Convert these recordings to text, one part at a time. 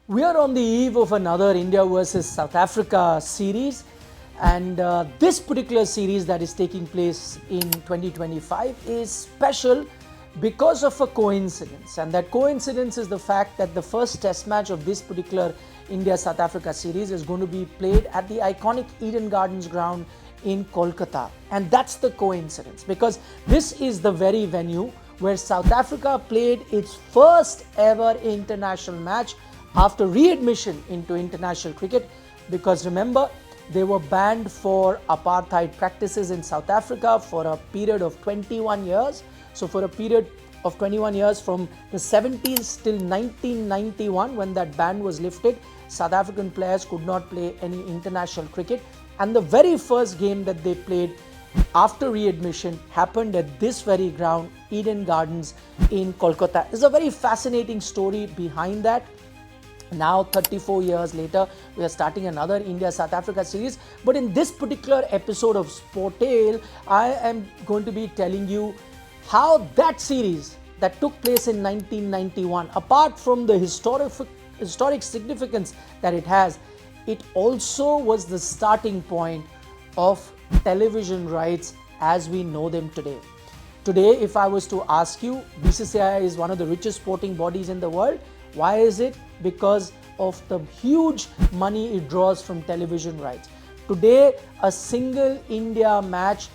We are on the eve of another India versus South Africa series, and this particular series that is taking place in 2025 is special because of a coincidence, and that coincidence is the fact that the first test match of this particular India-South Africa series is going to be played at the iconic Eden Gardens ground in Kolkata. And that's the coincidence, because this is the very venue where South Africa played its first ever international match after readmission into international cricket, because remember, they were banned for apartheid practices in South Africa for a period of 21 years. So for a period of 21 years from the 70s till 1991, when that ban was lifted, South African players could not play any international cricket. And the very first game that they played after readmission happened at this very ground, Eden Gardens in Kolkata. There's a very fascinating story behind that. Now 34 years later, we are starting another India-South Africa series. But in this particular episode of SporTale, I am going to be telling you how that series that took place in 1991, apart from the historic significance that it has, it also was the starting point of television rights as we know them today. Today, if I was to ask you, BCCI is one of the richest sporting bodies in the world. Why is it? Because of the huge money it draws from television rights. Today, a single India match,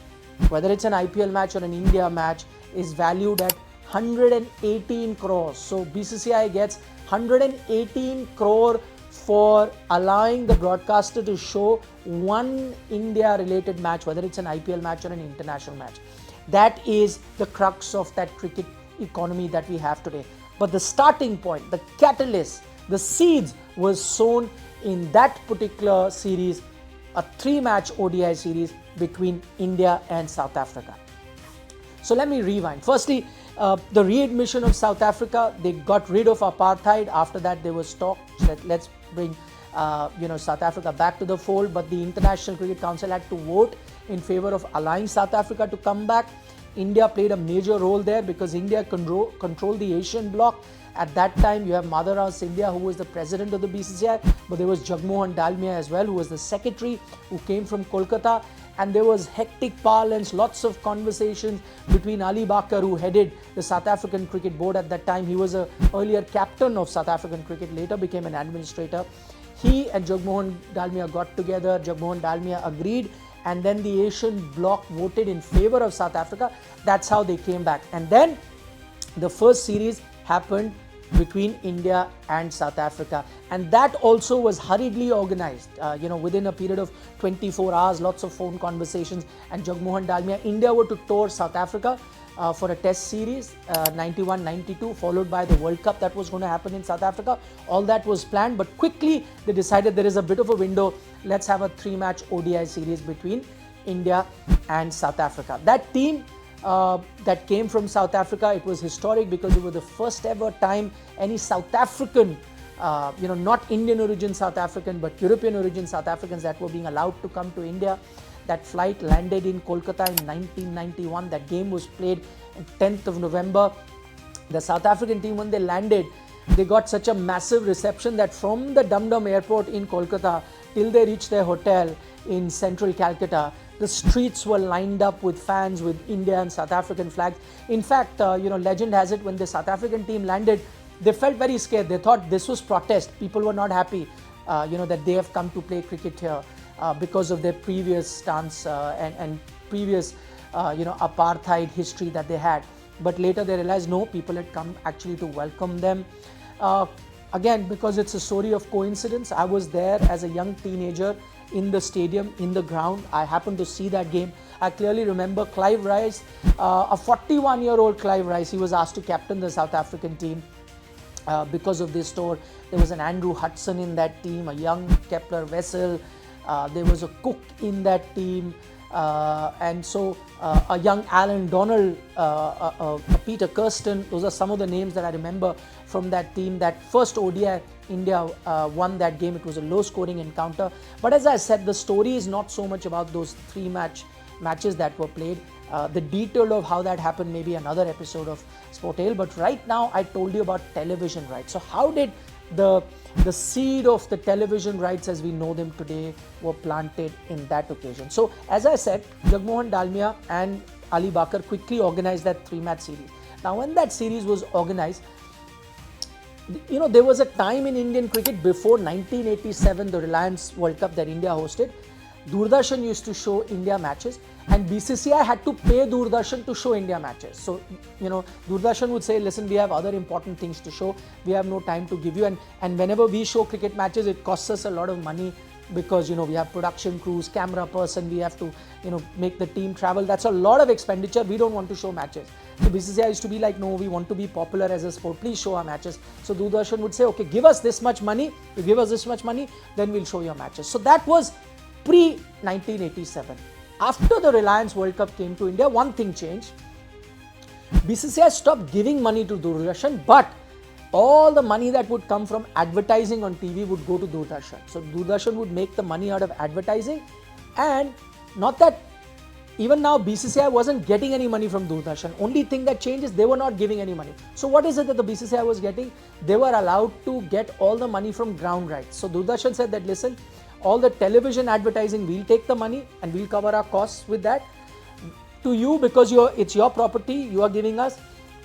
whether it's an IPL match or an India match, is valued at 118 crores. So BCCI gets 118 crore for allowing the broadcaster to show one India related match, whether it's an IPL match or an international match. That is the crux of that cricket economy that we have today. But the starting point, the catalyst, the seeds was sown in that particular series, a 3-match ODI series between India and South Africa. So let me rewind. Firstly, the readmission of South Africa, they got rid of apartheid. After that, there was talk that let's bring South Africa back to the fold. But the International Cricket Council had to vote in favor of allowing South Africa to come back. India played a major role there because India controlled the Asian bloc. At that time, you have Madhavrao Scindia, who was the president of the BCCI, but there was Jagmohan Dalmia as well, who was the secretary, who came from Kolkata. And there was hectic parlance, lots of conversations between Ali Bakar, who headed the South African Cricket Board at that time. He was an earlier captain of South African cricket, later became an administrator. He and Jagmohan Dalmia got together. Jagmohan Dalmia agreed, and then the Asian bloc voted in favor of South Africa. That's how they came back. And then the first series happened between India and South Africa, and that also was hurriedly organized. Within a period of 24 hours, lots of phone conversations, and Jagmohan Dalmia, India were to tour South Africa for a test series, 91-92, followed by the World Cup that was going to happen in South Africa. All that was planned, but quickly they decided there is a bit of a window. Let's have a 3-match ODI series between India and South Africa. That team that came from South Africa, it was historic because it was the first ever time any South African, not Indian origin South African, but European origin South Africans that were being allowed to come to India. That flight landed in Kolkata in 1991. That game was played on 10th of November. The South African team, when they landed, they got such a massive reception that from the Dum Dum airport in Kolkata till they reached their hotel in central Calcutta, the streets were lined up with fans with India and South African flags. In fact, legend has it, when the South African team landed, they felt very scared. They thought this was protest. People were not happy, that they have come to play cricket here because of their previous stance and previous, apartheid history that they had. But later they realized, no, people had come actually to welcome them. Again, because it's a story of coincidence, I was there as a young teenager in the stadium, in the ground. I happened to see that game. I clearly remember Clive Rice, a 41-year-old Clive Rice, he was asked to captain the South African team because of this tour. There was an Andrew Hudson in that team, a young Kepler Wessel. There was a Cook in that team. And so a young Alan Donald, Peter Kirsten, those are some of the names that I remember from that team. That first ODI, India won that game. It was a low-scoring encounter. But as I said, the story is not so much about those 3 matches that were played. The detail of how that happened may be another episode of SporTale. But right now, I told you about television rights. So how did the seed of the television rights as we know them today were planted in that occasion. So as I said, Jagmohan Dalmia and Ali Bakar quickly organized that 3-match series. Now when that series was organized, there was a time in Indian cricket before 1987, the Reliance World Cup that India hosted. Doordarshan used to show India matches, and BCCI had to pay Doordarshan to show India matches. So, Doordarshan would say, listen, we have other important things to show. We have no time to give you. And whenever we show cricket matches, it costs us a lot of money because, we have production crews, camera person, we have to, make the team travel. That's a lot of expenditure. We don't want to show matches. So BCCI used to be like, no, we want to be popular as a sport. Please show our matches. So Doordarshan would say, okay, give us this much money. You give us this much money, then we'll show your matches. So that was pre-1987. After the Reliance World Cup came to India, one thing changed. BCCI stopped giving money to Doordarshan, but all the money that would come from advertising on TV would go to Doordarshan. So Doordarshan would make the money out of advertising, and not that even now BCCI wasn't getting any money from Doordarshan. Only thing that changed is they were not giving any money. So what is it that the BCCI was getting? They were allowed to get all the money from ground rights. So Doordarshan said that, listen, all the television advertising, we'll take the money and we'll cover our costs with that. To you, because it's your property, you are giving us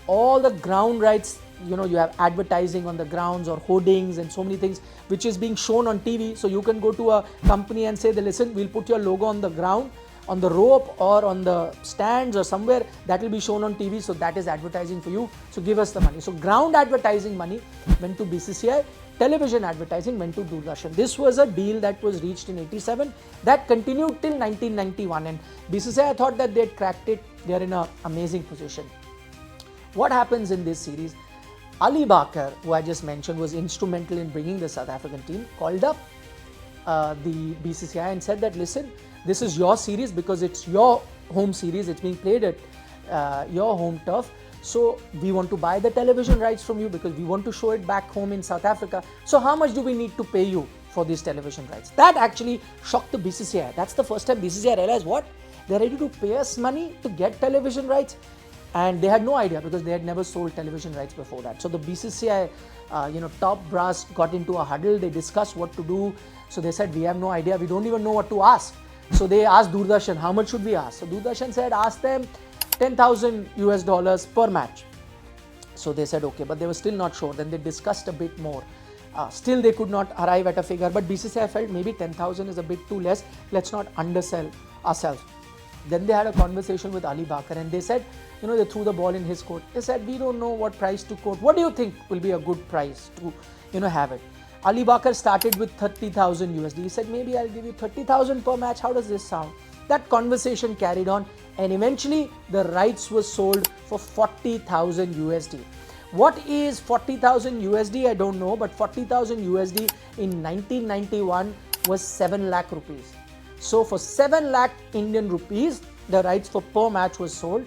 all the ground rights. You have advertising on the grounds or hoardings and so many things which is being shown on TV. So you can go to a company and say, listen, we'll put your logo on the ground, on the rope or on the stands or somewhere that will be shown on TV. So that is advertising for you. So give us the money. So ground advertising money went to BCCI. Television advertising went to Doordarshan. This was a deal that was reached in 87 that continued till 1991, and BCCI thought that they had cracked it. They are in an amazing position. What happens in this series? Ali Bakar, who I just mentioned, was instrumental in bringing the South African team, called up the BCCI and said that, listen, this is your series because it's your home series. It's being played at your home turf. So we want to buy the television rights from you because we want to show it back home in South Africa. So how much do we need to pay you for these television rights? That actually shocked the BCCI. That's the first time BCCI realized, what? They're ready to pay us money to get television rights? And they had no idea because they had never sold television rights before that. So the BCCI, top brass got into a huddle. They discussed what to do. So they said, we have no idea. We don't even know what to ask. So they asked Doordarshan, how much should we ask? So Doordarshan said, ask them $10,000 per match. So they said, okay, but they were still not sure. Then they discussed a bit more. Still they could not arrive at a figure, but BCCI felt maybe 10,000 is a bit too less. Let's not undersell ourselves. Then they had a conversation with Ali Bakar and they said, they threw the ball in his court. They said, we don't know what price to quote. What do you think will be a good price to, have it? Ali Bakar started with 30,000 USD. He said, maybe I'll give you 30,000 per match. How does this sound? That conversation carried on, and eventually the rights were sold for 40,000 USD. What is 40,000 USD? I don't know, but 40,000 USD in 1991 was 7 lakh rupees. So for 7 lakh Indian rupees, the rights for per match was sold,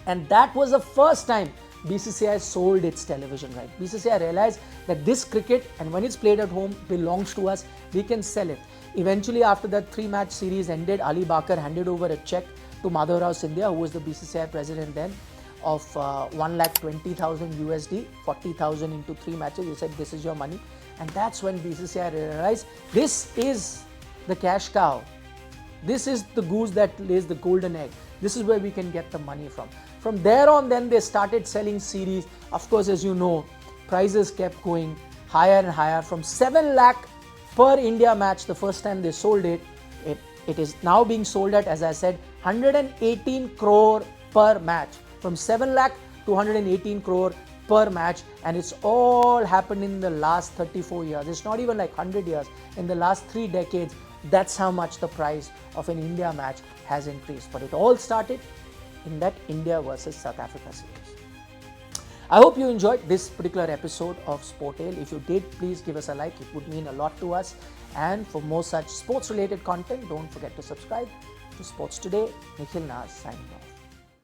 and that was the first time BCCI sold its television right. BCCI realized that this cricket, and when it's played at home, belongs to us. We can sell it. Eventually, after that 3-match series ended, Ali Bakar handed over a check to Powerhouse India, who was the BCCI president then, of 1,20,000 USD, 40,000 into 3 matches. He said, this is your money. And that's when BCCI realized this is the cash cow. This is the goose that lays the golden egg. This is where we can get the money from. From there on, then they started selling series. Of course, as you know, prices kept going higher and higher. From 7 lakh per India match, the first time they sold it, it is now being sold at, as I said, 118 crore per match. From 7 lakh to 118 crore per match, and it's all happened in the last 34 years. It's not even like 100 years. In the last 3 decades, that's how much the price of an India match has increased. But it all started in that India versus South Africa series. I hope you enjoyed this particular episode of SporTale. If you did, please give us a like. It would mean a lot to us. And for more such sports related content, don't forget to subscribe to Sports Today. Nikhil Naz signing off.